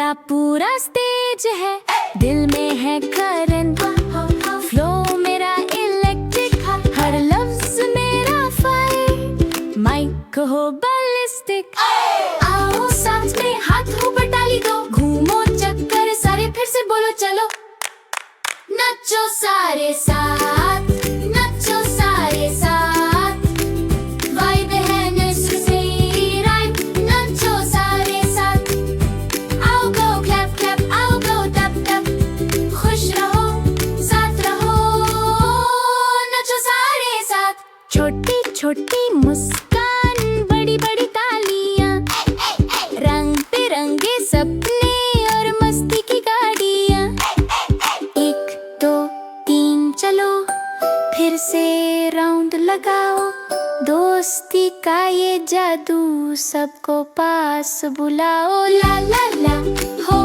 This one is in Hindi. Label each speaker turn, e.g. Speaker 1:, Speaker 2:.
Speaker 1: चलता पूरा स्टेज है, दिल में है करंट, फ्लो मेरा इलेक्ट्रिक, हर लफ्ज मेरा फायर, माइक हो बैलिस्टिक। आओ साथ में हाथ ऊपर ताली दो, घूमो चक्कर सारे फिर से बोलो चलो, नचो सारे साथ, नचो सारे साथ, वाइब है नस्र से राइम, नचो सारे साथ। आओ गो क्लैप क्लैप, आओ गो टप टप, खुश रहो साथ रहो, नचो सारे साथ। छोटी छोटी मुस्कान, बड़ी बड़ी तालियां, रंग बिरंगे सपने और मस्ती की गाड़ियां। 1 2 3 चलो, फिर से राउंड लगाओ, दोस्ती का ये जादू सबको पास बुलाओ, ला ला ला हो